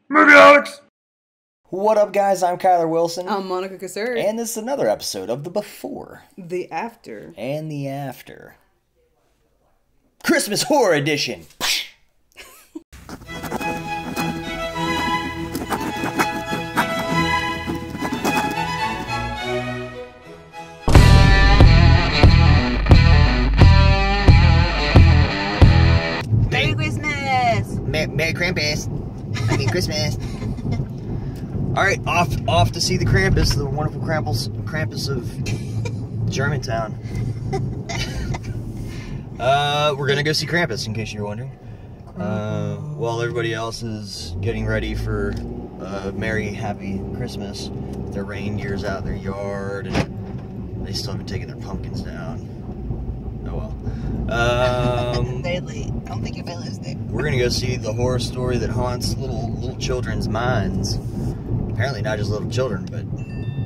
Movie Holics! What up, guys? I'm Kyler Wilson. I'm Monica Casseri. And this is another episode of The Before. The After. And the After. Christmas Horror Edition! Merry Christmas! Merry Krampus! I mean Christmas. Alright, off to see the Krampus, the wonderful Krampus of Germantown. We're gonna go see Krampus, in case you're wondering. While everybody else is getting ready for a merry, happy Christmas. Their reindeer's out in their yard, and they still haven't taken their pumpkins down. Oh well. They're late. I don't think anybody lives there. We're gonna go see the horror story that haunts little children's minds. Apparently not just little children, but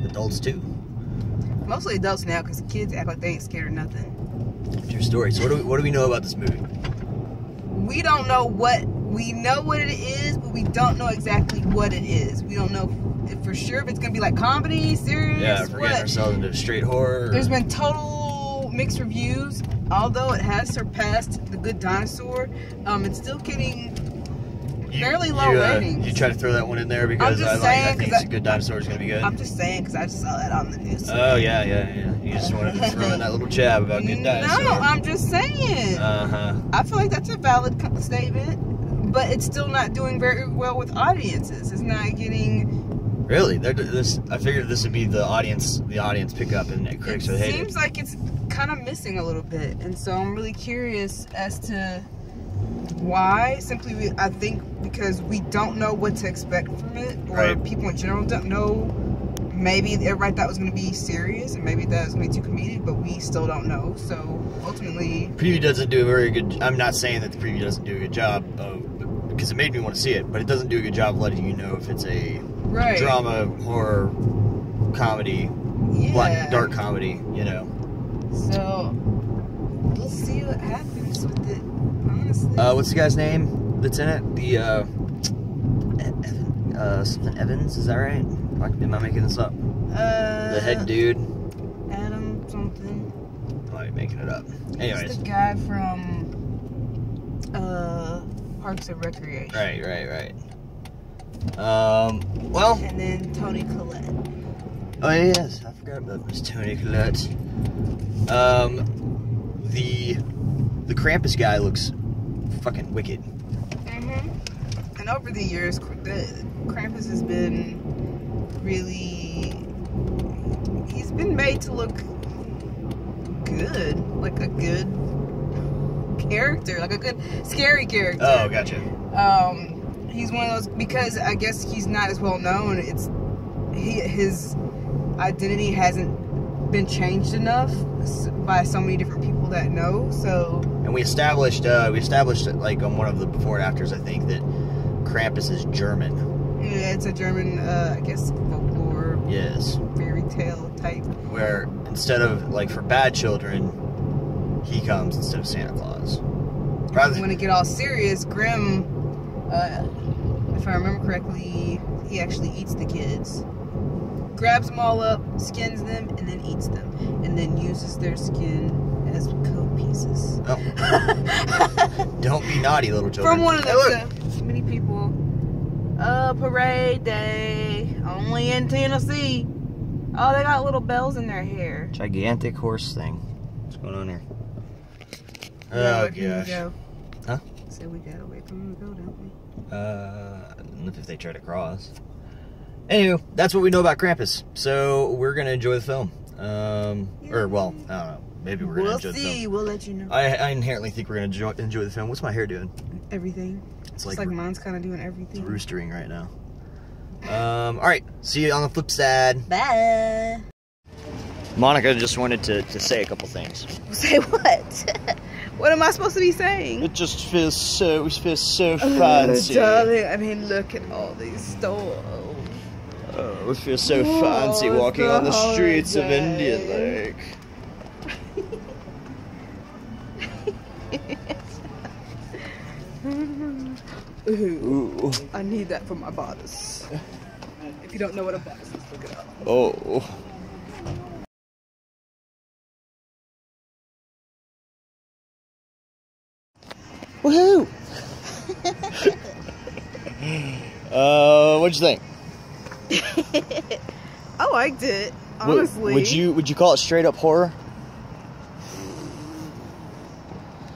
adults too. Mostly adults now, because kids act like they ain't scared of nothing. True story. So what do we know about this movie? We don't know we know what it is, but we don't know exactly what it is. We don't know if for sure if it's gonna be like comedy, serious. Yeah, if we're getting ourselves into straight horror. There's been total mixed reviews. Although it has surpassed The Good Dinosaur, it's still getting fairly low ratings. You try to throw that one in there because I think The Good Dinosaur is going to be good? I'm just saying because I just saw that on the news. Oh, yeah. You just wanted to throw in that little jab about Good Dinosaur. No, I'm just saying. I feel like that's a valid statement, but it's still not doing very well with audiences. It's not getting... Really? I figured this would be the audience pickup and critics would hate it. It seems like it's kind of missing a little bit, and so I'm really curious as to why. Simply, I think because we don't know what to expect from it, or people in general don't know. Maybe everybody thought it was going to be serious, and maybe that was going to be too comedic, but we still don't know. So ultimately, preview doesn't do a very good. I'm not saying that the preview doesn't do a good job of, because it made me want to see it, but it doesn't do a good job of letting you know if it's a drama, horror, comedy, dark comedy, you know. So we'll see what happens with it, honestly. What's the guy's name that's in it? The something Evans, is that right? Am I making this up? The head dude. Adam something. I might be making it up. Anyways. It's the guy from Parks and Recreation. Right. Well. And then Toni Collette. Oh yes, I forgot about Miss Toni Collette. The Krampus guy looks fucking wicked. And over the years, Krampus has been he's been made to look good, like a good character, like a good scary character. Oh, gotcha. He's one of those, because I guess he's not as well known. His identity hasn't been changed enough by so many different people that know. So, and we established it like on one of the before and afters, I think, that Krampus is German. Yeah, it's a German, I guess, folklore. Yes. Fairy tale type. Where instead of like for bad children, he comes instead of Santa Claus. When it get all serious, Grimm, if I remember correctly, he actually eats the kids. Grabs them all up, skins them, and then eats them. And then uses their skin as coat pieces. Oh. Don't be naughty, little children. From one of those many people. Parade day. Only in Tennessee. Oh, they got little bells in their hair. Gigantic horse thing. What's going on here? Oh, gosh. Huh? So we gotta wait for them to go, don't we? If they try to cross. Anywho, that's what we know about Krampus. So we're gonna enjoy the film. Or well, I don't know. Maybe we're gonna enjoy the film. We'll see. We'll let you know. I inherently think we're gonna enjoy the film. What's my hair doing? Everything. It's like mine's kind of doing everything. It's roostering right now. All right. See you on the flip side. Bye. Monica just wanted to say a couple things. Say what? What am I supposed to be saying? It just feels so fancy. Darling, I mean, look at all these stores. Oh, it feels so fancy walking on the streets of Indian Lake. Ooh. I need that for my bodice. If you don't know what a bodice is, look it up. Oh. Woohoo! What'd you think? I liked it, honestly. Would you call it straight up horror?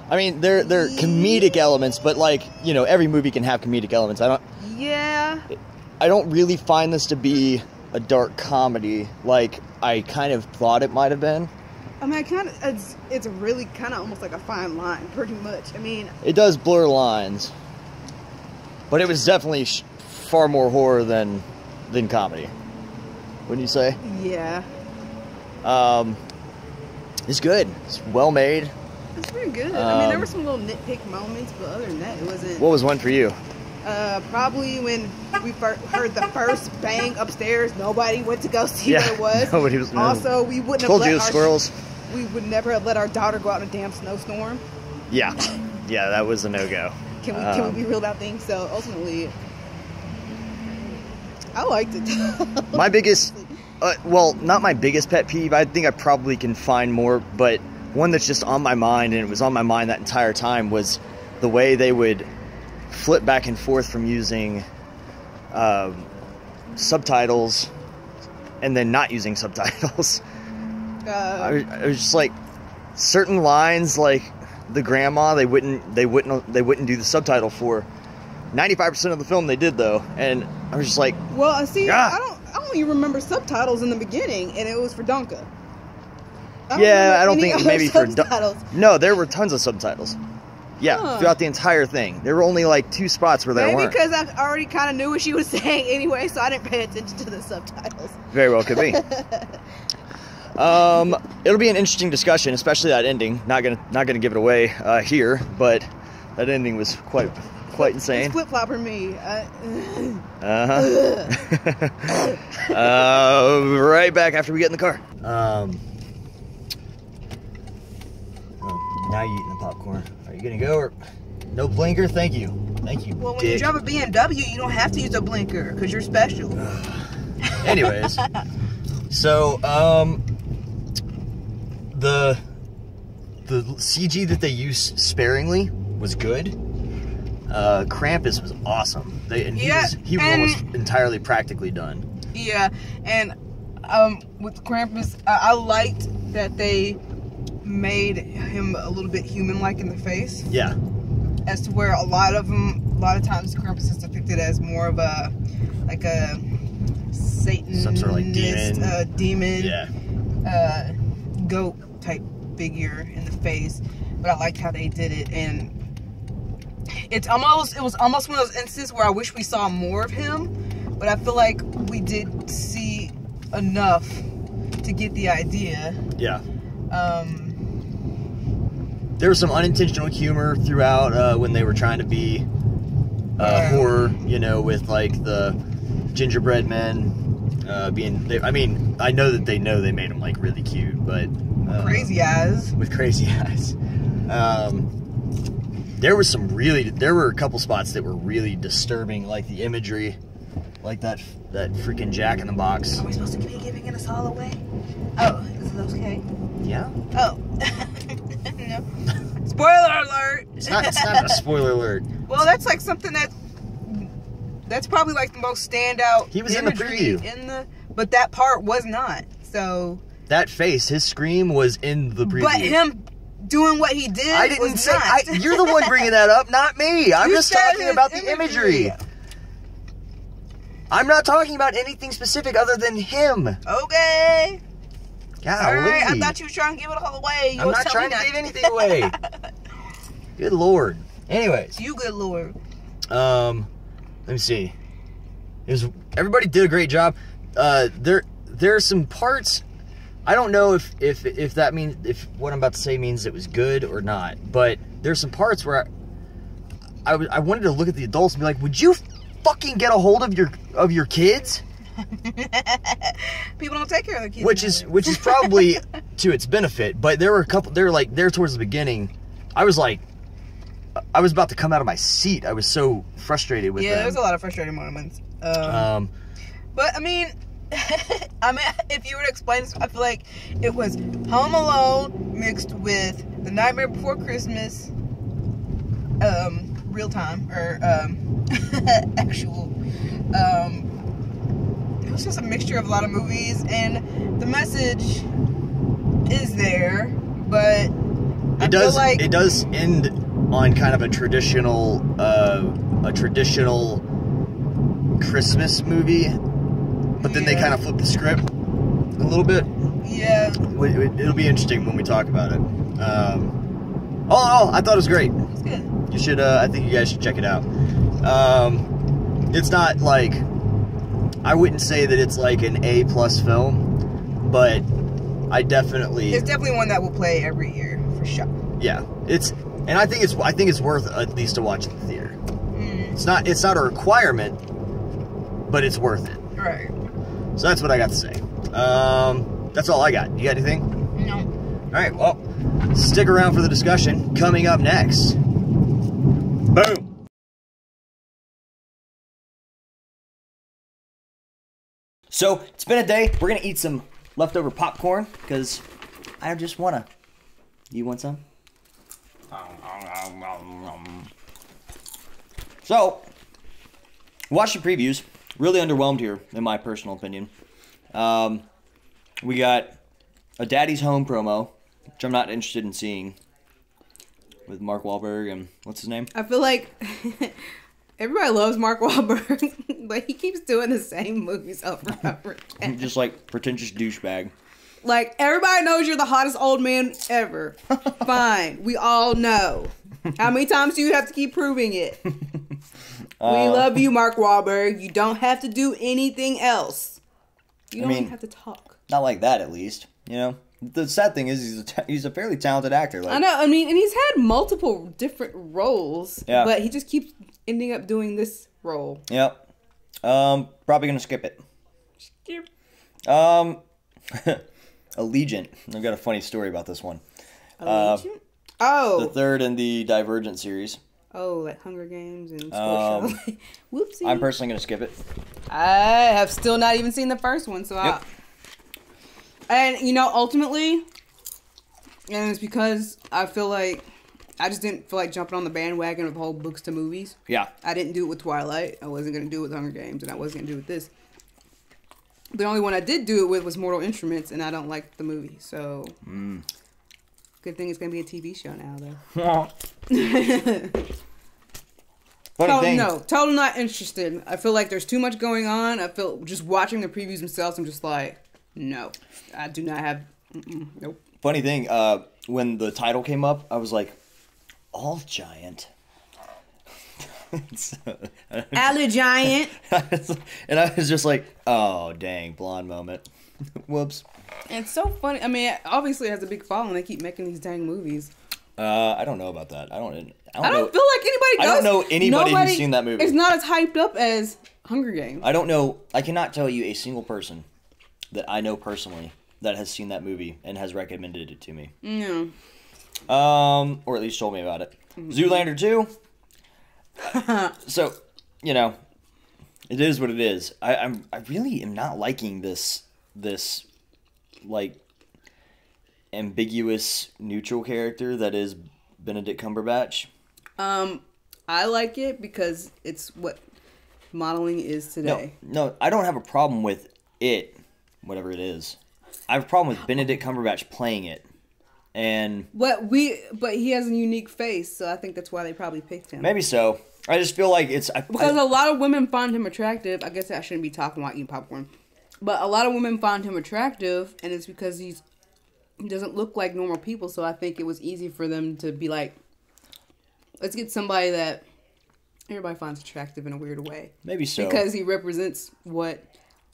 I mean, they're comedic elements, but like, you know, every movie can have comedic elements. Yeah. I don't really find this to be a dark comedy like I kind of thought it might have been. I mean, it's really kind of almost like a fine line, pretty much. I mean, it does blur lines, but it was definitely far more horror than comedy. Wouldn't you say? Yeah. It's good. It's well made. It's pretty good. I mean, there were some little nitpick moments, but other than that, it wasn't. What was one for you? Probably when we heard the first bang upstairs. Nobody went to go see what it was. Nobody was. Also, we wouldn't told have you let squirrels. We would never have let our daughter go out in a damn snowstorm. Yeah, that was a no-go. Can we be real about things? So ultimately, I liked it. My biggest, well, not my biggest pet peeve. I think I probably can find more, but one that's just on my mind, and it was on my mind that entire time, was the way they would flip back and forth from using subtitles and then not using subtitles. I was just like, certain lines, like the grandma, they wouldn't do the subtitle for. 95% of the film they did though, and I was just like, well, see, I don't even remember subtitles in the beginning, and it was for Donka. I don't think maybe for subtitles. No, there were tons of subtitles. Yeah, throughout the entire thing. There were only like 2 spots where there weren't. Maybe because I already kind of knew what she was saying anyway, so I didn't pay attention to the subtitles. Very well could be. It'll be an interesting discussion, especially that ending. Not gonna give it away here, but that ending was quite insane. It's flip-flopper me. Right back after we get in the car. Now you're eating the popcorn. Are you gonna go or no blinker? Thank you. Well, when you drive a BMW, you don't have to use a blinker because you're special. Anyways, so the CG that they used sparingly was good. Krampus was awesome. He was almost entirely practically done. Yeah, and with Krampus, I liked that they made him a little bit human-like in the face. Yeah. As to where a lot of times Krampus is depicted as more of a Satan, some sort of like demon. Yeah. Goat type figure in the face, but I liked how they did it, and it was almost one of those instances where I wish we saw more of him, but I feel like we did see enough to get the idea. Yeah. There was some unintentional humor throughout when they were trying to be horror, you know, with like the gingerbread men I mean, I know that they made them like really cute, but crazy eyes. With crazy eyes. There were a couple spots that were really disturbing, like the imagery, like that freaking Jack in the Box. Are we supposed to be giving it us all away? Oh, is it okay? Yeah. Oh. No. Spoiler alert. It's not a spoiler alert. Well, that's like something that's probably like the most standout. He was in the preview. But that part was not. So that face, his scream was in the preview. But him doing what he did, I didn't say. You're the one bringing that up, not me. I'm just talking about the imagery. I'm not talking about anything specific other than him. Okay. Golly. Alright, I thought you were trying to give it all away. I'm not trying to give anything away. Good Lord. Anyways. You good Lord. Let me see. Everybody did a great job. There are some parts. I don't know if that means, if what I'm about to say means it was good or not, but there's some parts where I wanted to look at the adults and be like, would you fucking get a hold of your kids? People don't take care of their kids. Which is probably to its benefit, but there were a couple there towards the beginning I was like, I was about to come out of my seat. I was so frustrated with them. Yeah, there's a lot of frustrating moments. But I mean, if you were to explain this, I feel like it was Home Alone mixed with The Nightmare Before Christmas, real time or actual. It was just a mixture of a lot of movies, and the message is there, but it does end on kind of a traditional Christmas movie, but then they kind of flip the script a little bit. Yeah, it'll be interesting when we talk about it. All in all, I thought it was great. It's good. You should. I think you guys should check it out. It's not like, I wouldn't say that it's like an A+ film, but it's definitely one that will play every year for sure. Yeah, and I think it's worth at least to watch in the theater. It's not a requirement, but it's worth it. Right. So that's what I got to say. That's all I got. You got anything? No. All right. Well, stick around for the discussion coming up next. Boom. So it's been a day. We're gonna eat some leftover popcorn because I just wanna. You want some? So, watch the previews. Really underwhelmed here, in my personal opinion. We got a Daddy's Home promo, which I'm not interested in seeing, with Mark Wahlberg and what's his name? I feel like everybody loves Mark Wahlberg, but he keeps doing the same movies over and over again. Just like pretentious douchebag. Like, everybody knows you're the hottest old man ever. Fine. We all know. How many times do you have to keep proving it? We love you, Mark Wahlberg. You don't have to do anything else. You don't even have to talk. Not like that, at least. You know? The sad thing is he's a fairly talented actor. Like, I know. I mean, and he's had multiple different roles. Yeah. But he just keeps ending up doing this role. Yep. Probably gonna skip it. Skip. Allegiant. I've got a funny story about this one. Allegiant? Oh. The third in the Divergent series. Oh, like Hunger Games and Sports Show. Whoopsie. I'm personally going to skip it. I have still not even seen the first one, so yep. And, you know, ultimately, and it's because I feel like I just didn't feel like jumping on the bandwagon of whole books to movies. Yeah. I didn't do it with Twilight. I wasn't going to do it with Hunger Games, and I wasn't going to do it with this. The only one I did do it with was Mortal Instruments, and I don't like the movie, so... Good thing it's going to be a TV show now, though. Totally not interested. I feel like there's too much going on. I feel just watching the previews themselves, I'm just like, no. I do not have... nope. Funny thing, when the title came up, I was like, All Giant. Alley Giant. And I was just like, oh, dang, blonde moment. Whoops. It's so funny. I mean, obviously it has a big following. They keep making these dang movies. I don't know about that. I don't feel like anybody does. I don't know anybody who's seen that movie. It's not as hyped up as Hunger Games. I don't know. I cannot tell you a single person that I know personally that has seen that movie and has recommended it to me. Yeah. Or at least told me about it. Zoolander 2. So, you know, it is what it is. I really am not liking this like ambiguous neutral character that is Benedict Cumberbatch. I like it because it's what modeling is today. No, I don't have a problem with it, whatever it is. I have a problem with Benedict Cumberbatch playing it. But he has a unique face, so I think that's why they probably picked him. Maybe so. I just feel like it's... Because a lot of women find him attractive. I guess I shouldn't be talking about eating popcorn. But a lot of women find him attractive, and it's because he doesn't look like normal people, so I think it was easy for them to be like, let's get somebody that everybody finds attractive in a weird way. Maybe so. Because he represents what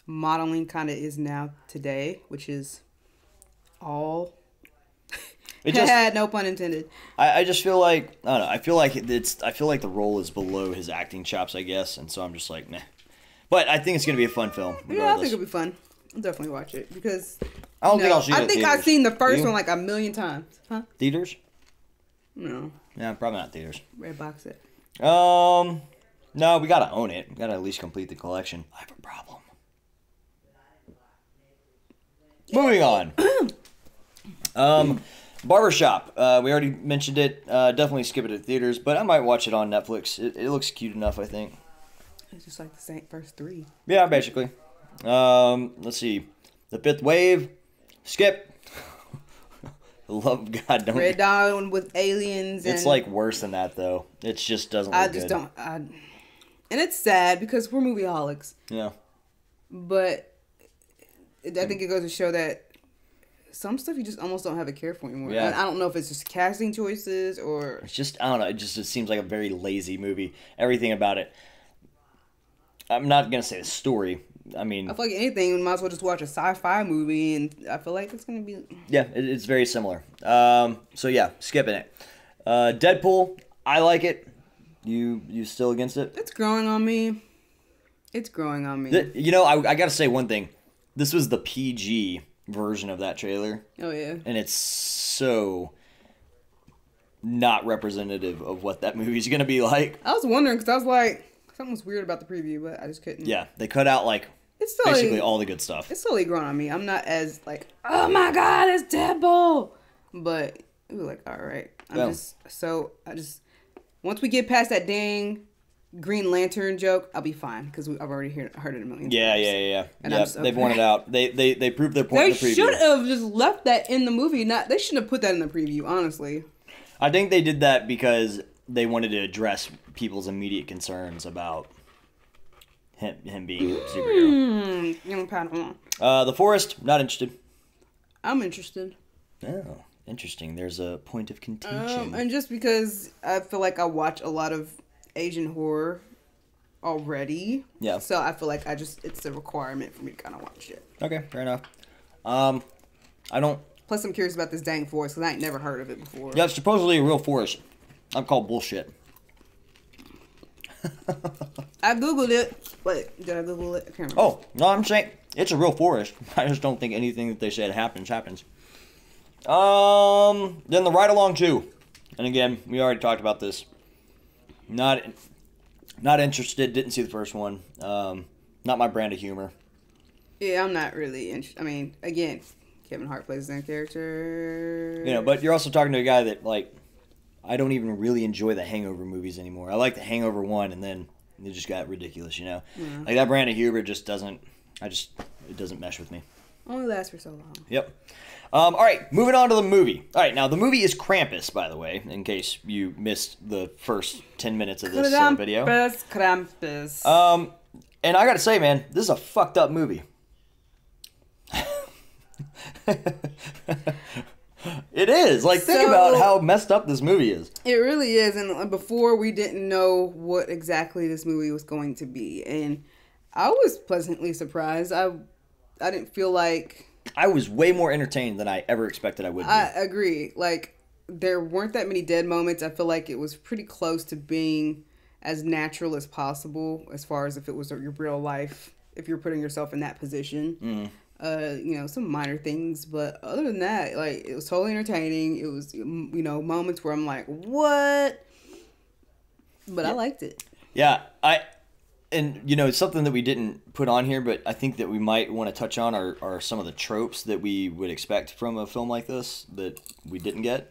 modeling kind of is now today, which is all... no pun intended. I just feel like, I don't know, I feel like the role is below his acting chops, I guess, and so I'm just like, nah. But I think it's going to be a fun film, regardless. Yeah, I think it'll be fun. I'll definitely watch it, because... I don't think I'll see it I think I've seen the first one like a million times. Huh? Theaters? No. Yeah, probably not theaters. Red box it. No, we gotta own it. We gotta at least complete the collection. I have a problem. Moving on. Barbershop. We already mentioned it. Definitely skip it at theaters, but I might watch it on Netflix. It looks cute enough, I think. It's just like the same first three. Yeah, basically. Let's see. The Fifth Wave. Skip. Love God, don't. Red Dawn with aliens. It's and like worse than that though. It just doesn't. I look just good. don't. And it's sad because we're movie holics. Yeah. But I think it goes to show that some stuff you just almost don't have a care for anymore. Yeah. And I don't know if it's just casting choices or. It's just, I don't know. It seems like a very lazy movie. Everything about it. I'm not gonna say the story. I mean, I feel like anything, we might as well just watch a sci-fi movie, and I feel like it's gonna be. Yeah, it's very similar. So yeah, skipping it. Deadpool, I like it. You still against it? It's growing on me. It's growing on me. You know, I gotta say one thing. This was the PG version of that trailer. Oh yeah. And it's so not representative of what that movie's gonna be like. I was wondering because I was like, something was weird about the preview, but I just couldn't. Yeah, they cut out like it's slowly, basically all the good stuff. It's slowly growing on me. I'm not as like, oh my god, it's Deadpool, but it was like, all right. I just once we get past that dang Green Lantern joke, I'll be fine because I've already heard it a million times. Yeah. And Yeah, they've won it out. They proved their point They in the preview. should have just left that in the movie. They shouldn't have put that in the preview, honestly. I think they did that because they wanted to address people's immediate concerns about him being a superhero. Young Padawan. The Forest, not interested. I'm interested. Oh, interesting. There's a point of contention. And just because I feel like I watch a lot of Asian horror already. Yeah. So I feel like it's a requirement for me to kind of watch it. Okay, fair enough. I don't... Plus, I'm curious about this dang forest because I ain't never heard of it before. Yeah, it's supposedly a real forest. I'm called bullshit. I Googled it. Wait, did I Google it? I can't remember. Oh, no, I'm saying it's a real forest. I just don't think anything that they said happens. Then the Ride Along 2. And again, we already talked about this. Not interested. Didn't see the first one. Not my brand of humor. Yeah, I'm not really interested. I mean, again, Kevin Hart plays the same character. You know, but you're also talking to a guy that, like, I don't even really enjoy the Hangover movies anymore. I like the Hangover 1, and then it just got ridiculous, you know? Yeah. Like, that brand of humor just doesn't, it doesn't mesh with me. Only lasts for so long. Yep. All right, moving on to the movie. All right, now the movie is Krampus, by the way, in case you missed the first 10 minutes of this video. Krampus. And I gotta say, man, this is a fucked up movie. It is. Like, think about how messed up this movie is. It really is. And before, we didn't know what exactly this movie was going to be. And I was pleasantly surprised. I didn't feel like... I was way more entertained than I ever expected I would be. I agree. Like, there weren't that many dead moments. I feel like it was pretty close to being as natural as possible as far as if it was your real life, if you're putting yourself in that position. Mm. You know, some minor things, but other than that, like, it was totally entertaining. It was, you know, moments where I'm like, what? But yeah. I liked it. Yeah, and, you know, it's something that we didn't put on here, but I think that we might want to touch on are some of the tropes that we would expect from a film like this that we didn't get.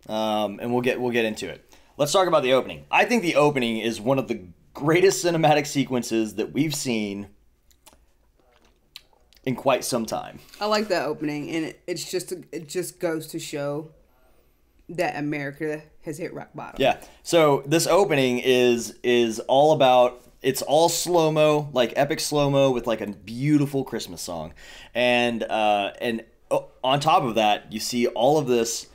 And we'll get into it. Let's talk about the opening. I think the opening is one of the greatest cinematic sequences that we've seen in quite some time. I like that opening, and it just goes to show that America has hit rock bottom. Yeah. So this opening is all about, it's all slow-mo, like epic slow-mo with like a beautiful Christmas song. And on top of that, you see all of this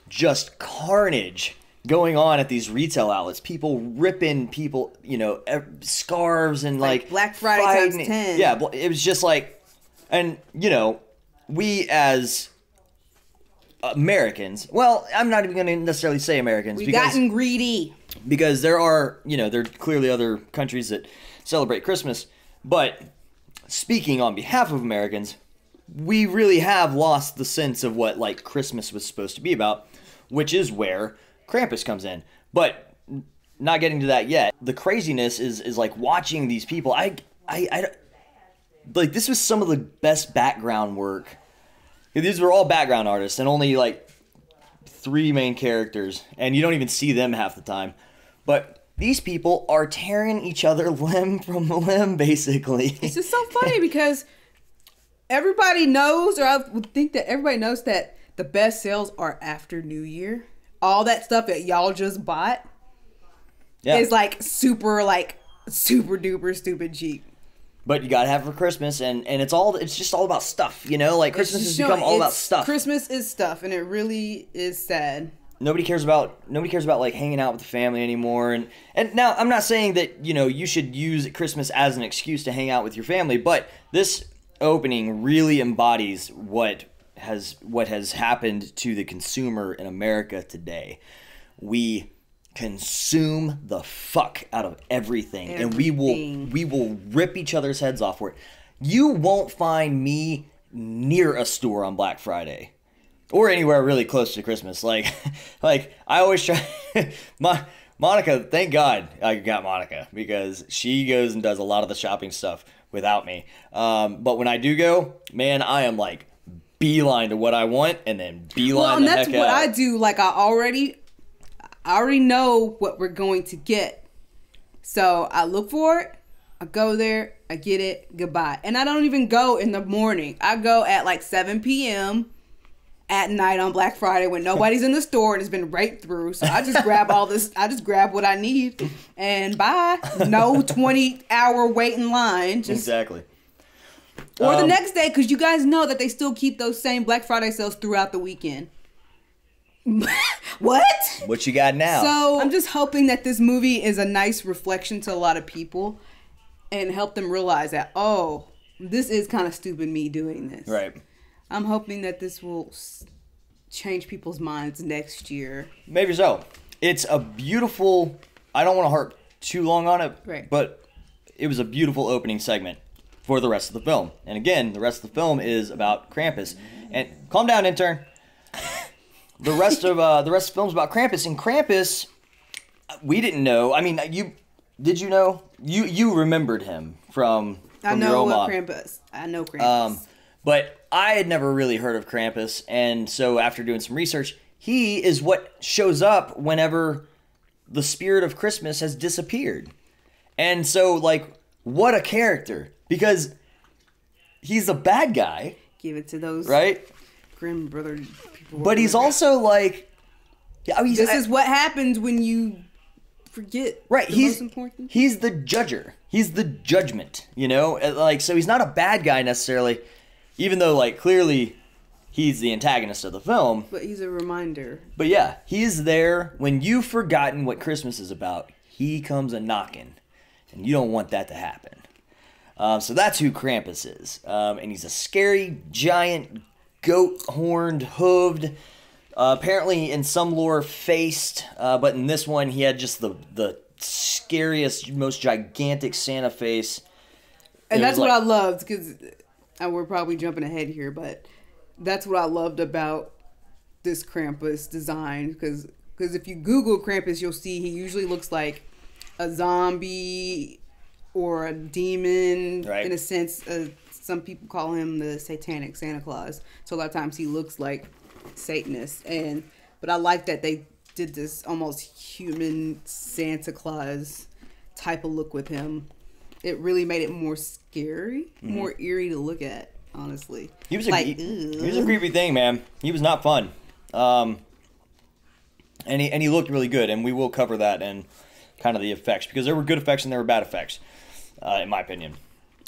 just carnage going on at these retail outlets. People ripping people, you know, scarves and like Black Friday times 10. Yeah, it was just like, and, you know, we as Americans, well, I'm not even going to necessarily say Americans. We've gotten greedy. Because there are, you know, there are clearly other countries that celebrate Christmas. But speaking on behalf of Americans, we really have lost the sense of what, like, Christmas was supposed to be about. which is where Krampus comes in. But not getting to that yet. The craziness is like watching these people. I like, this was some of the best background work. These were all background artists and only like 3 main characters, and you don't even see them half the time. But these people are tearing each other limb from limb, basically. It's just so funny because everybody knows, or I would think that everybody knows, that the best sales are after New Year. All that stuff that y'all just bought is like super duper stupid cheap. But you gotta have it for Christmas, and it's just all about stuff, you know? Like, Christmas has become all about stuff. Christmas is stuff, and it really is sad. Nobody cares about like hanging out with the family anymore. And now, I'm not saying that, you know, you should use Christmas as an excuse to hang out with your family, but this opening really embodies what has happened to the consumer in America today. We consume the fuck out of everything. And we will rip each other's heads off for it. You won't find me near a store on Black Friday or anywhere really close to Christmas. Like I always try Monica, thank God I got Monica, because she goes and does a lot of the shopping stuff without me. But when I do go, man, I am like beeline to what I want, and then beeline the heck out. And that's what I do. Like, I already know what we're going to get. So I look for it, I go there, I get it, goodbye. And I don't even go in the morning. I go at like 7 p.m. at night on Black Friday when nobody's in the store and it's been right through. So I just grab I just grab what I need and bye. No 20-hour wait in line. Exactly. Or the next day, because you guys know that they still keep those same Black Friday sales throughout the weekend. What? What you got now? So I'm just hoping that this movie is a nice reflection to a lot of people and help them realize that, oh, this is kind of stupid me doing this. Right. I'm hoping that this will change people's minds next year. Maybe so. It's a beautiful, I don't want to harp too long on it, right, but it was a beautiful opening segment for the rest of the film. And again, the rest of the film is about Krampus. And calm down, intern. The rest of the film's about Krampus, and Krampus, we didn't know. I mean, did you know? You remembered him from I know your Oma. what Krampus. I know Krampus. But I had never really heard of Krampus, and so after doing some research, he is what shows up whenever the spirit of Christmas has disappeared. And so, like, what a character, because he's a bad guy. Give it to those right? Grimm brother people. But he's also like, this is what happens when you forget. Right, the most important. He's the judger. He's the judgment. You know, like, so he's not a bad guy necessarily, even though, like, clearly he's the antagonist of the film. But he's a reminder. But yeah, he's there when you've forgotten what Christmas is about. He comes a knocking, and you don't want that to happen. So that's who Krampus is, and he's a scary giant, goat-horned, hooved, apparently in some lore faced, but in this one he had just the scariest, most gigantic Santa face. And that's what I loved, because we're probably jumping ahead here, but that's what I loved about this Krampus design, because if you Google Krampus, you'll see he usually looks like a zombie or a demon, right, in a sense. Some people call him the satanic Santa Claus. So a lot of times he looks like Satanist. But I like that they did this almost human Santa Claus type of look with him. It really made it more scary, more eerie to look at, honestly. He was a creepy thing, man. He was not fun. And he looked really good, and we will cover that and kind of the effects, because there were good effects and there were bad effects, in my opinion.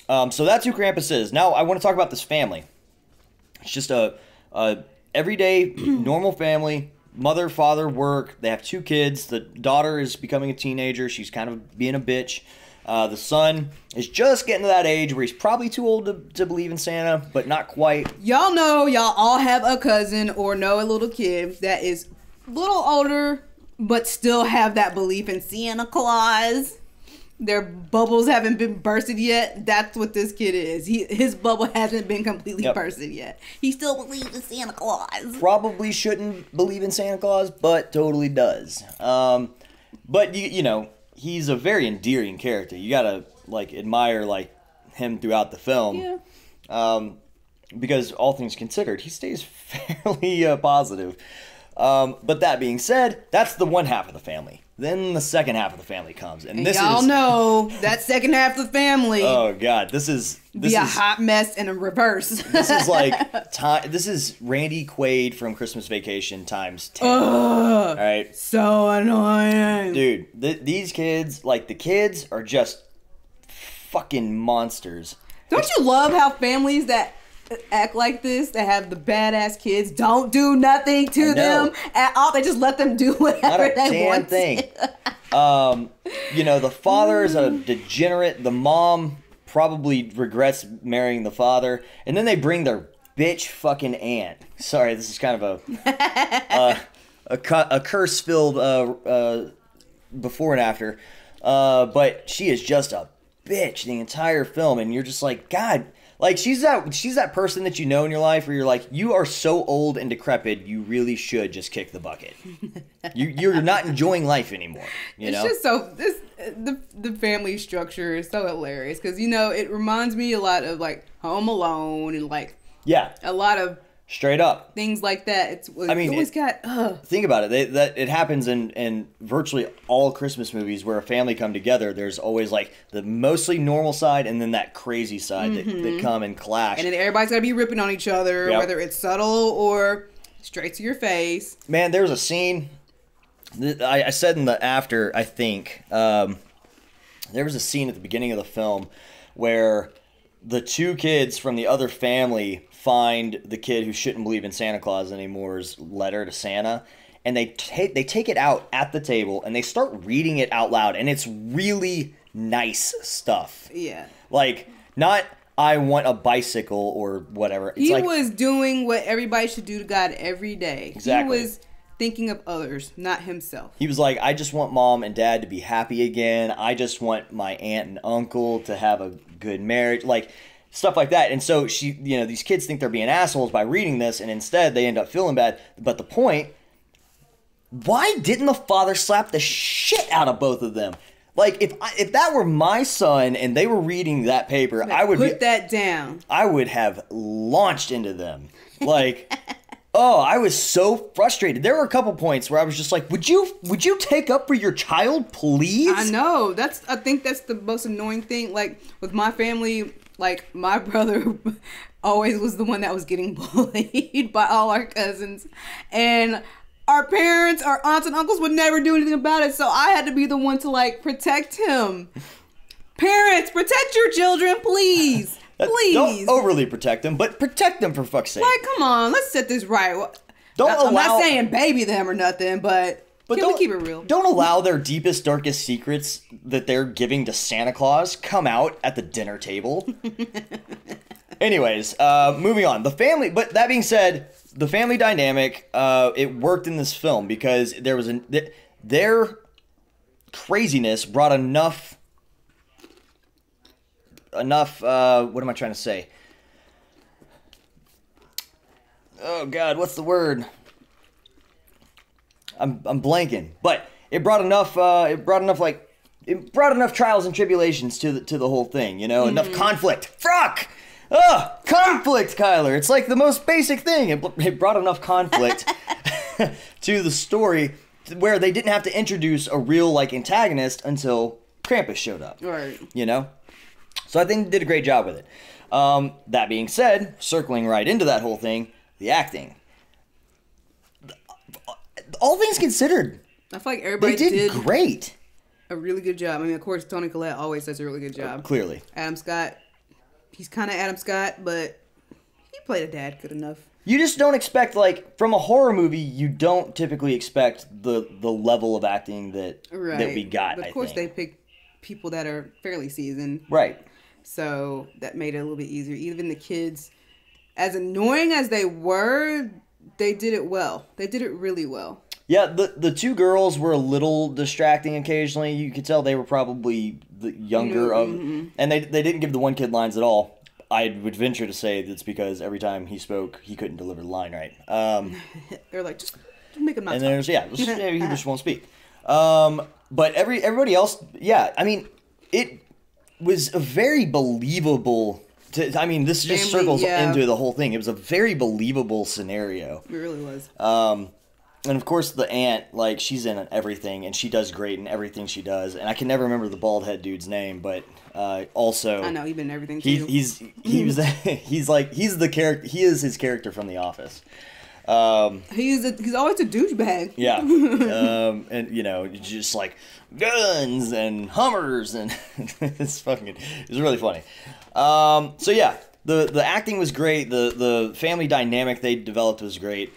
So that's who Krampus is. Now I want to talk about this family. It's just a everyday normal family. Mother, father, work. They have 2 kids. The daughter is becoming a teenager. She's kind of being a bitch. The son is just getting to that age where he's probably too old to believe in Santa, but not quite. Y'all know, y'all all have a cousin or know a little kid that is a little older, but still have that belief in Santa Claus. their bubbles haven't been bursted yet. That's what this kid is. His bubble hasn't been completely bursted yet. He still believes in Santa Claus. Probably shouldn't believe in Santa Claus, but totally does. But you know, he's a very endearing character. You gotta like admire like him throughout the film. Yeah. Because all things considered, he stays fairly positive. But that being said, that's the one half of the family. Then the second half of the family comes, and this y'all is know that second half of the family. Oh God, this is a hot mess in a reverse. This is like this is Randy Quaid from Christmas Vacation times 10. Ugh, all right, so annoying, dude. These kids, like the kids, are just fucking monsters. Don't you love how families that act like this, that have the badass kids, don't do nothing to them at all? They just let them do whatever they want. Thing. You know, the father is a degenerate. The mom probably regrets marrying the father, and then they bring their bitch fucking aunt. Sorry, this is kind of a curse-filled before and after, but she is just a bitch the entire film, and you're just like, God. Like, she's that person that you know in your life where you're like, you are so old and decrepit, you really should just kick the bucket. You're not enjoying life anymore. You know? Just so the family structure is so hilarious because, you know, it reminds me a lot of like Home Alone and like a lot of straight up things like that. It's always got. Think about it. It happens in virtually all Christmas movies where a family come together. There's always like the mostly normal side and then that crazy side that come and clash. And then everybody's got to be ripping on each other, whether it's subtle or straight to your face. Man, there's a scene. I said in the after, I think, there was a scene at the beginning of the film where the two kids from the other family find the kid who shouldn't believe in Santa Claus anymore's letter to Santa, and they take it out at the table and they start reading it out loud, and it's really nice stuff. Yeah. Like, not I want a bicycle or whatever. It's he was doing what everybody should do to God every day. Exactly. He was thinking of others, not himself. He was like, I just want mom and dad to be happy again. I just want my aunt and uncle to have a good marriage. Like, stuff like that. And so these kids think they're being assholes by reading this, and instead they end up feeling bad. But the point, why didn't the father slap the shit out of both of them? Like, if that were my son and they were reading that paper, I would put that down. I would have launched into them. Like, oh, I was so frustrated. There were a couple points where I was just like, would you take up for your child, please? I know. I think that's the most annoying thing. Like, with my family, like, my brother always was the one that was getting bullied by all our cousins. And our parents, our aunts and uncles would never do anything about it. So I had to be the one to, like, protect him. Parents, protect your children, please. Please. Don't overly protect them, but protect them for fuck's sake. Like, come on, let's set this right. I'm not saying baby them or nothing, but can we keep it real? Don't allow their deepest, darkest secrets that they're giving to Santa Claus come out at the dinner table. Anyways, moving on. But that being said, the family dynamic, it worked in this film because there was their craziness brought enough, what am I trying to say? Oh God, what's the word? I'm blanking, but it brought enough trials and tribulations to the whole thing, you know, enough conflict. Fuck! Conflict, Kyler. It's like the most basic thing. It brought enough conflict to the story where they didn't have to introduce a real like antagonist until Krampus showed up. Right. You know? So I think they did a great job with it. That being said, circling right into that whole thing, the acting. All things considered, I feel like everybody did great. A really good job. I mean, of course, Toni Collette always does a really good job. Clearly. Adam Scott, he's kind of Adam Scott, but he played a dad good enough. You just don't expect, like, from a horror movie, you don't typically expect the level of acting that we got, But of course, they pick people that are fairly seasoned. Right. So that made it a little bit easier. Even the kids, as annoying as they were, they did it well. They did it really well. Yeah, the two girls were a little distracting occasionally. You could tell they were probably the younger of, and they didn't give the one kid lines at all. I would venture to say that's because every time he spoke, he couldn't deliver the line right. They're like, just make him not and talk. there's he just won't speak. But everybody else, yeah, I mean, it was a very believable. This just circles into the whole thing. It was a very believable scenario. It really was. And of course, the aunt, like, she's in everything, and she does great in everything she does. And I can never remember the bald head dude's name, but also I know he's been in everything too. He's the character. He is his character from The Office. He's always a douchebag. Yeah. And just like guns and Hummers, and it's really funny. So yeah, the acting was great. The family dynamic they developed was great.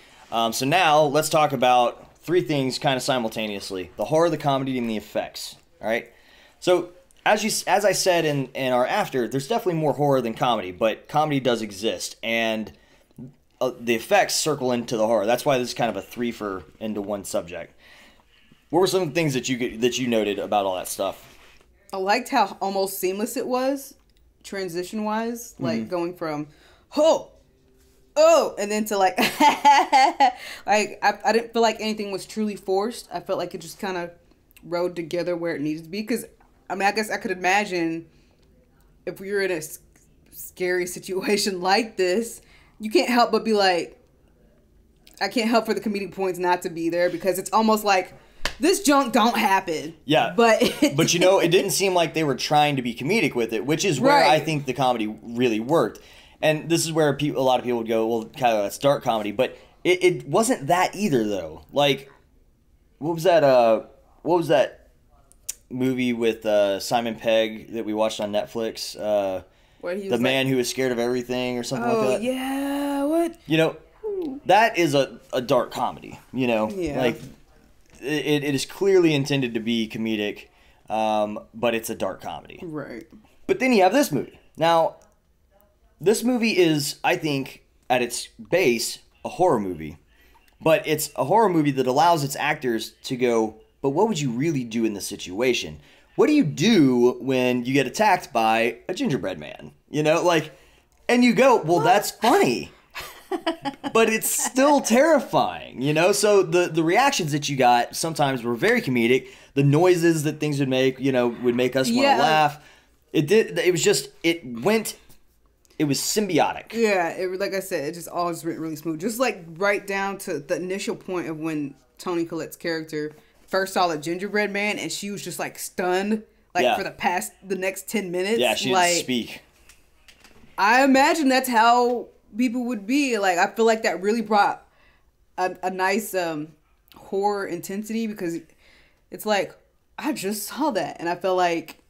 So now let's talk about three things kind of simultaneously: the horror, the comedy, and the effects. All right. So as I said in our after, there's definitely more horror than comedy, but comedy does exist, and the effects circle into the horror. That's why this is kind of a three-fer into one subject. What were some of the things that you noted about all that stuff? I liked how almost seamless it was, transition-wise, like going from and then to like like I didn't feel like anything was truly forced. I felt like it just kind of rode together where it needed to be. Because I guess I could imagine if we were in a scary situation like this, you can't help but be like, I can't help for the comedic points not to be there, because it's almost like this junk don't happen. Yeah. But it didn't seem like they were trying to be comedic with it, which is where I think the comedy really worked. And this is where a lot of people would go, well, kind of that's dark comedy, but it wasn't that either, though. Like, what was that movie with Simon Pegg that we watched on Netflix? The Man Who Was Scared of Everything or something like that. Oh, yeah, what? That is a dark comedy, Yeah. Like, it is clearly intended to be comedic, but it's a dark comedy. Right. But then you have this movie. Now, this movie is, I think, at its base, a horror movie. But it's a horror movie that allows its actors to go, but what would you really do in this situation? What do you do when you get attacked by a gingerbread man? And you go, well, that's funny. But it's still terrifying, So the reactions that you got sometimes were very comedic. The noises that things would make, would make us want to laugh. It was symbiotic. Yeah, like I said, it just always went really smooth. Just like right down to the initial point of when Toni Collette's character first saw the gingerbread man, and she was just like stunned, for the next 10 minutes. Yeah, she didn't speak. I imagine that's how people would be. Like, I feel like that really brought a nice horror intensity, because it's like, I just saw that, and I felt like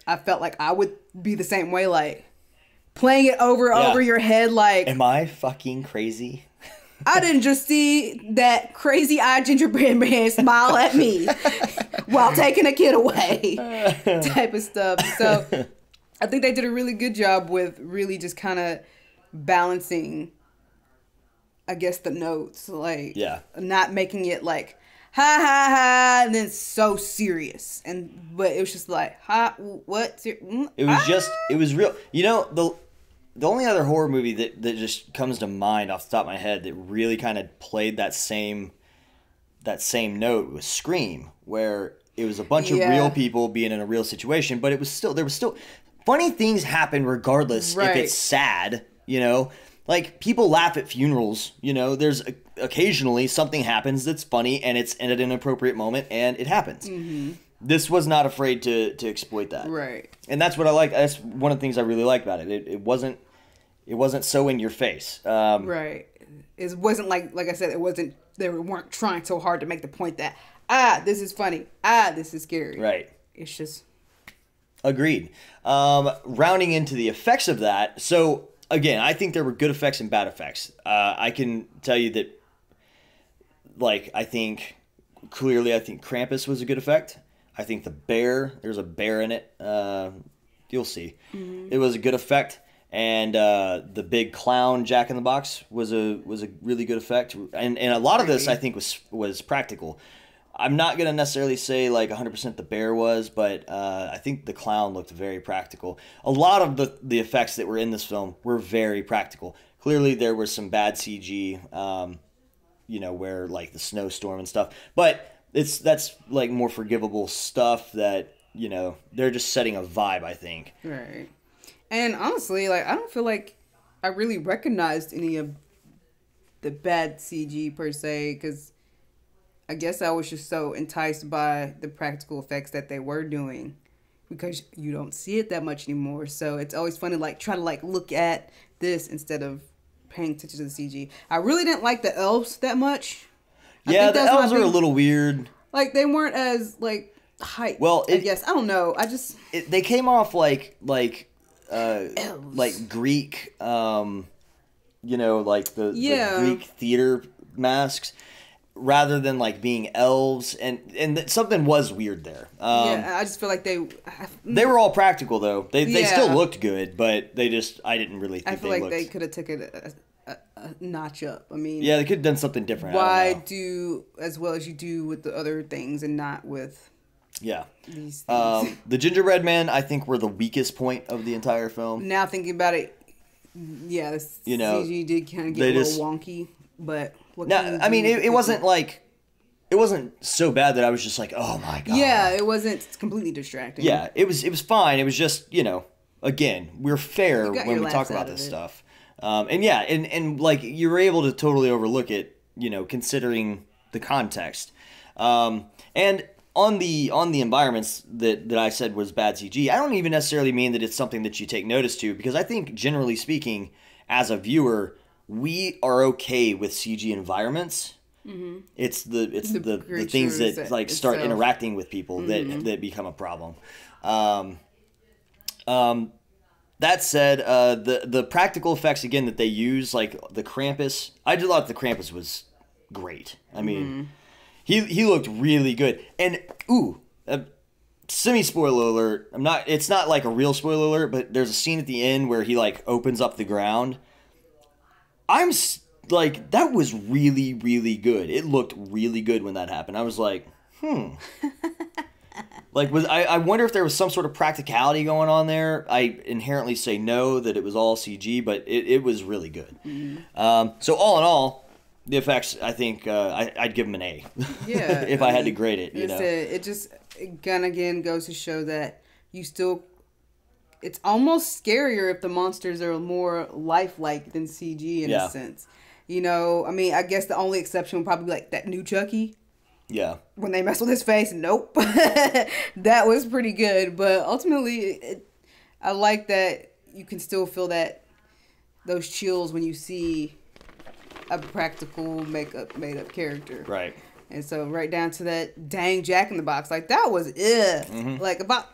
I would be the same way, like playing it over your head, like, am I fucking crazy? I didn't just see that crazy-eyed gingerbread man smile at me while taking a kid away, type of stuff. So I think they did a really good job with really just kind of balancing, I guess, the notes, like, not making it like ha ha ha, and then so serious, but it was just like what? It was real. The only other horror movie that just comes to mind off the top of my head that really kind of played that same note was Scream, where it was a bunch of real people being in a real situation, but there was still funny things happen regardless if it's sad, Like, people laugh at funerals, there's occasionally something happens that's funny, and it's at an inappropriate moment, and it happens. Mm-hmm. This was not afraid to exploit that. Right. And that's what I like. That's one of the things I really like about it. It wasn't so in your face. Right. It wasn't like I said, they weren't trying so hard to make the point that, this is funny. This is scary. Right. It's just. Agreed. Rounding into the effects of that. So, again, I think there were good effects and bad effects. I can tell you that, I think Krampus was a good effect. I think there's a bear in it. You'll see. Mm-hmm. It was a good effect. and the big clown Jack in the Box was a really good effect, and a lot of this I think was practical. I'm not gonna necessarily say like 100% the bear was, but I think the clown looked very practical. A lot of the effects that were in this film were very practical. Clearly, there was some bad CG, where like the snowstorm and stuff, but that's like more forgivable stuff that they're just setting a vibe, I think. Right. And honestly, like I don't feel like I really recognized any of the bad CG per se, because I guess I was just so enticed by the practical effects that they were doing, because you don't see it that much anymore. So it's always fun to like try to like look at this instead of paying attention to the CG. I really didn't like the elves that much. Yeah, the elves are a little weird. Like they weren't as like hype. Well, I guess I don't know. They came off like elves. Greek, like the Greek theater masks, rather than like being elves, and something was weird there. I just feel like they were all practical though. They still looked good, but I didn't really think I feel like they could have taken a notch up. I mean, yeah, they could have done something different. Why do as well as you do with the other things and not with these things? The gingerbread men, I think, were the weakest point of the entire film. Now thinking about it, yeah, the CG did kind of get a little wonky, but it wasn't like, it wasn't so bad that I was just like, oh my god. Yeah, it wasn't completely distracting. Yeah, it was fine. It was just, again, we're fair when we talk about this stuff. And like you were able to totally overlook it, considering the context. And on the environments that I said was bad CG, I don't even necessarily mean that it's something that you take notice to, because I think generally speaking, as a viewer, we are okay with CG environments. Mm-hmm. It's the things that like start interacting with people that become a problem. That said, the practical effects again that they use, like the Krampus, I just thought the Krampus was great. I mean, he looked really good. And semi spoiler alert. It's not like a real spoiler alert, but there's a scene at the end where he like opens up the ground. Like, that was really, really good. It looked really good when that happened. I was like, Like, I wonder if there was some sort of practicality going on there. I inherently say no, that it was all CG, but it was really good. Mm-hmm. So all in all, the effects, I think I'd give them an A. Yeah, if I had to grade it. It just again goes to show that you still. It's almost scarier if the monsters are more lifelike than CG in a sense. I guess the only exception would probably be like that new Chucky. Yeah. When they mess with his face, nope. That was pretty good. But ultimately, I like that you can still feel those chills when you see a practical made up character. Right. And so right down to that dang Jack in the Box. Like, that was Mm-hmm. Like, about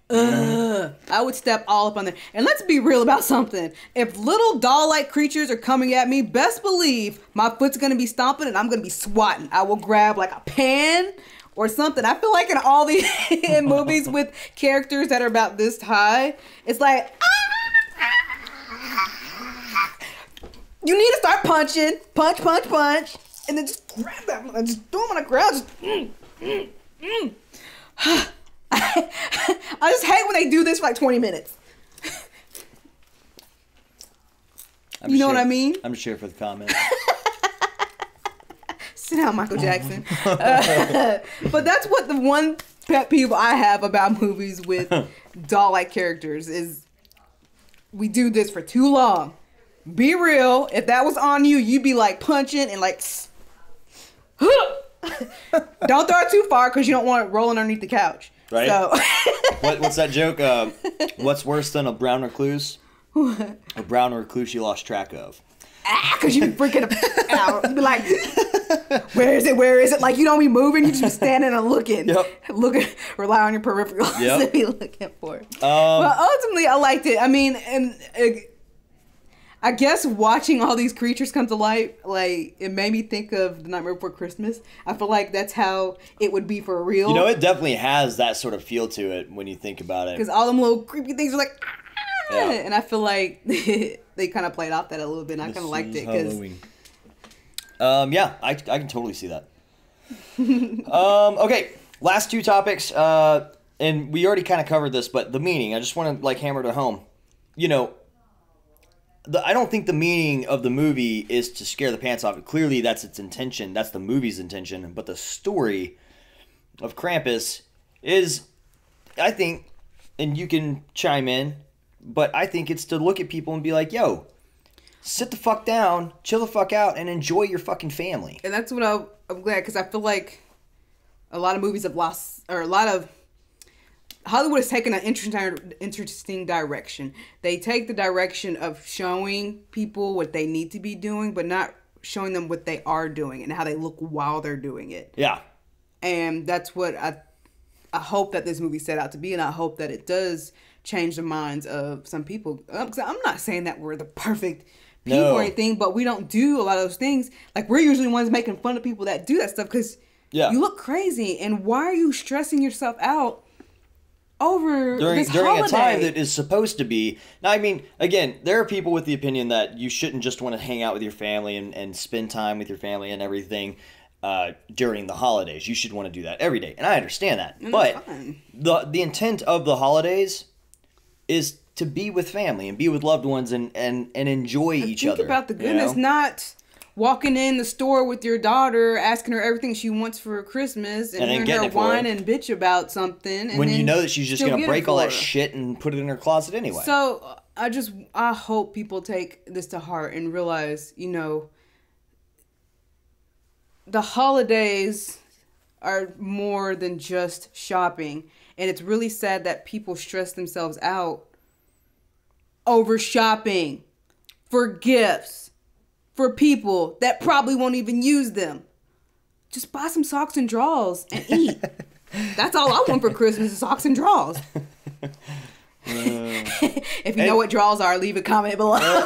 I would step all up on there. And let's be real about something. If little doll-like creatures are coming at me, best believe my foot's going to be stomping and I'm going to be swatting. I will grab like a pan or something. I feel like in all these movies with characters that are about this high, it's like, you need to start punching. Punch, punch, punch. And then just grab that one and just throw them on the ground. Just, I just hate when they do this for like 20 minutes. You know what I mean? I'm just here for the comments. Sit down, Michael Jackson. But that's what the one pet peeve I have about movies with doll-like characters is we do this for too long. Be real. If that was on you, you'd be like punching and like... Don't throw it too far because you don't want it rolling underneath the couch. Right? So. What's that joke? What's worse than a brown recluse? What? A brown recluse you lost track of. Because you be freaking out. You be like, where is it? Where is it? Like, you don't be moving. You just be standing and looking. Yep. Rely on your peripherals to be looking for it. But ultimately, I liked it. I mean, and I guess watching all these creatures come to life, like, it made me think of The Nightmare Before Christmas. I feel like that's how it would be for real. It definitely has that sort of feel to it when you think about it. Because all them little creepy things are like, And I feel like they kind of played off that a little bit, and I kind of liked it. Halloween. Yeah, I can totally see that. Okay, last two topics, and we already kind of covered this, but the meaning, I just want to like hammer it home. You know, I don't think the meaning of the movie is to scare the pants off. Clearly, that's its intention. That's the movie's intention. But the story of Krampus is, I think, and you can chime in, but I think it's to look at people and be like, yo, sit the fuck down, chill the fuck out, and enjoy your fucking family. And that's what I'm glad, because I feel like a lot of movies have lost, or a lot of Hollywood has taken an interesting direction. They take the direction of showing people what they need to be doing, but not showing them what they are doing and how they look while they're doing it. Yeah. And that's what I hope that this movie set out to be, and I hope that it does change the minds of some people. 'Cause I'm not saying that we're the perfect people or anything, but we don't do a lot of those things. Like, we're usually the ones making fun of people that do that stuff because you look crazy. And why are you stressing yourself out over this during holiday? a time that is supposed to be? Now, I mean, again, there are people with the opinion that you shouldn't just want to hang out with your family and spend time with your family and everything during the holidays. You should want to do that every day, and I understand that. And but the intent of the holidays is to be with family and be with loved ones and enjoy each other. Think about the goodness, not walking in the store with your daughter, asking her everything she wants for Christmas, and hearing her whine and bitch about something. And when then you know that she's just going to break all that shit and put it in her closet anyway. So I hope people take this to heart and realize, you know, the holidays are more than just shopping. And it's really sad that people stress themselves out over shopping for gifts for people that probably won't even use them. Just buy some socks and drawers and eat. That's all I want for Christmas is socks and drawers. If you know what drawers are, leave a comment below.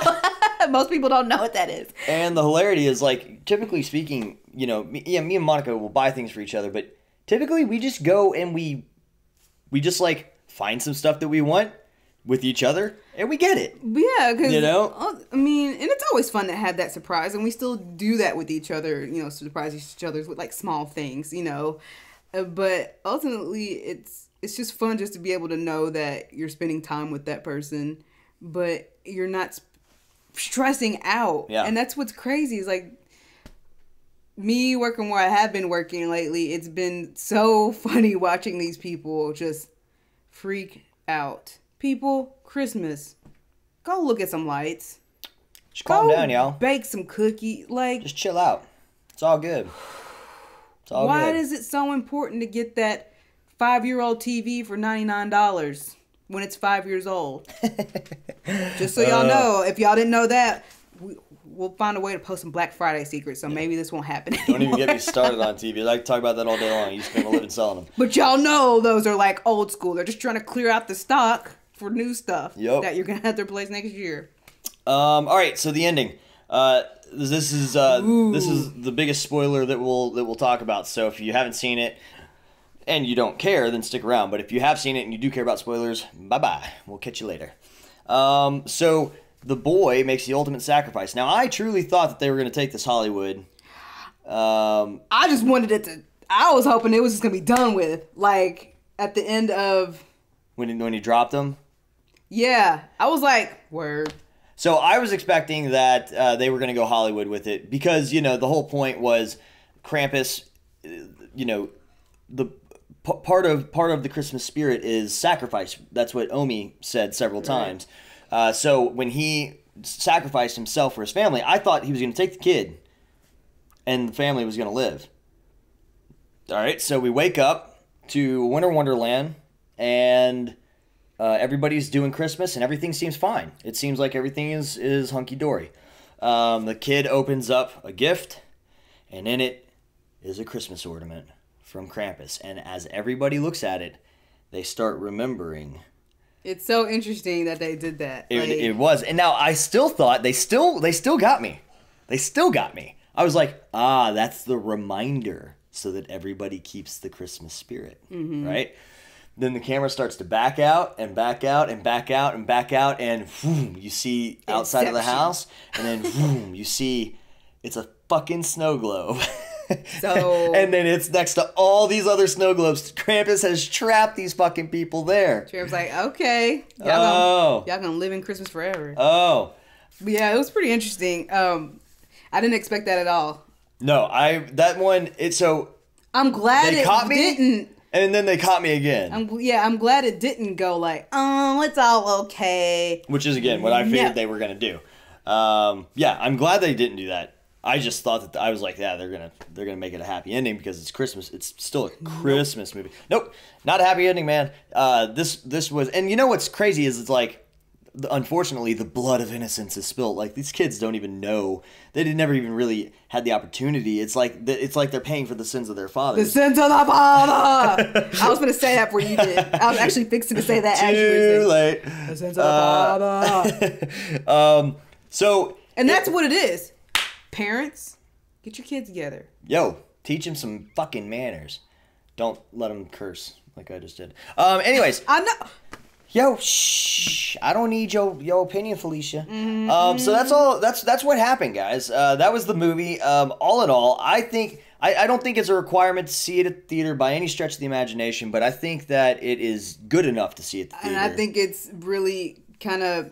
Most people don't know what that is. And the hilarity is, like, typically speaking, you know, me and Monica will buy things for each other, but typically we just go and we just, like, find some stuff that we want with each other, and we get it. Yeah, because, you know? I mean, and it's always fun to have that surprise, and we still do that with each other, you know, surprise each other with, like, small things, you know. But ultimately, it's just fun just to be able to know that you're spending time with that person, but you're not stressing out. Yeah. And that's what's crazy is, like, me working where I have been working lately, it's been so funny watching these people just freak out. People, Christmas, go look at some lights. Just calm down, y'all. Bake some cookie. Like, just chill out. It's all good. It's all why good. is it so important to get that 5-year-old TV for $99 when it's 5 years old? Just so y'all know, if y'all didn't know that, we'll find a way to post some Black Friday secrets, so maybe this won't happen anymore. Don't even get me started on TV. I can talk about that all day long. You spend a living selling them. But y'all know those are like old school. They're just trying to clear out the stock for new stuff that you're going to have to replace next year. All right, so the ending. This is the biggest spoiler that we'll talk about. So if you haven't seen it and you don't care, then stick around. But if you have seen it and you do care about spoilers, bye-bye. We'll catch you later. So the boy makes the ultimate sacrifice. Now, I truly thought that they were going to take this Hollywood. I just wanted it to... I was hoping it was just going to be done with. Like, at the end of... When he dropped them? Yeah. I was like, word. So I was expecting that they were going to go Hollywood with it because, you know, the whole point was Krampus, you know, the part of the Christmas spirit is sacrifice. That's what Omi said several times. So when he sacrificed himself for his family, I thought he was going to take the kid and the family was going to live. All right, so we wake up to Winter Wonderland and everybody's doing Christmas and everything seems fine. It seems like everything is hunky-dory. The kid opens up a gift and in it is a Christmas ornament from Krampus. And as everybody looks at it, they start remembering. It's so interesting that they did that. It was. And now I still thought they still got me. They still got me. I was like, that's the reminder so that everybody keeps the Christmas spirit, right? then the camera starts to back out and back out and back out and back out, and boom, you see outside of the house, and then boom, you see it's a fucking snow globe. So and then it's next to all these other snow globes. Krampus has trapped these fucking people there. Tramp's like, okay, y'all gonna live in Christmas forever. Oh. But yeah, it was pretty interesting. I didn't expect that at all. No, I'm glad they it caught me, didn't. And then they caught me again. I'm glad it didn't go like, oh, it's all okay. Which is, again, what I figured they were going to do. Yeah, I'm glad they didn't do that. I just thought that I was like, yeah, they're gonna make it a happy ending because it's Christmas. It's still a Christmas movie. Nope, not a happy ending, man. This was, and you know what's crazy is it's like, unfortunately, the blood of innocence is spilled. Like, these kids don't even know. They never even really had the opportunity. It's like they're paying for the sins of their fathers. The sins of the father. I was going to say that before you did. I was actually fixing to say that as you were saying. Too late. The sins of the father. And that's what it is. Parents, get your kids together. Yo, teach them some fucking manners. Don't let them curse like I just did. Anyways. I know. Yo, shh! I don't need your opinion, Felicia. Mm-hmm. So that's all. That's what happened, guys. That was the movie. All in all, I think I don't think it's a requirement to see it at the theater by any stretch of the imagination, but I think that it is good enough to see it at the theater. And I think it's really kind of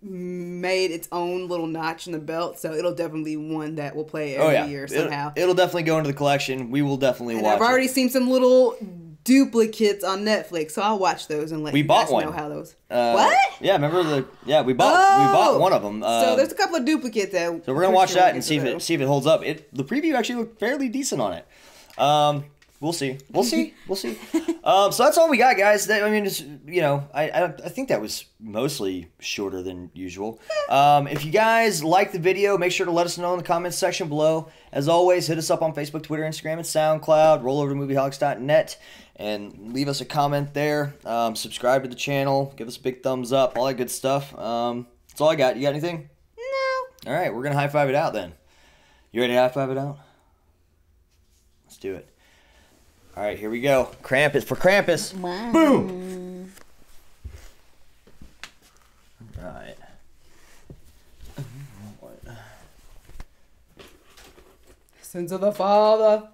made its own little notch in the belt, so it'll definitely be one that will play every year somehow. It'll definitely go into the collection. We will definitely watch it. I've already seen some little duplicates on Netflix, so I'll watch those and let you guys know how those. What? Yeah, remember we bought one of them. So there's a couple of duplicates that. So we're gonna watch that and see if it holds up. The preview actually looked fairly decent on it. We'll see. So that's all we got, guys. I mean, it's, I think that was mostly shorter than usual. If you guys like the video, make sure to let us know in the comments section below. As always, hit us up on Facebook, Twitter, Instagram, and SoundCloud. Roll over to movieholics.net and leave us a comment there. Subscribe to the channel. Give us a big thumbs up. All that good stuff. That's all I got. You got anything? No. All right, we're gonna high five it out then. You ready to high five it out? Let's do it. All right, here we go. Krampus for Krampus. Wow. Boom. All right. Sins of the father.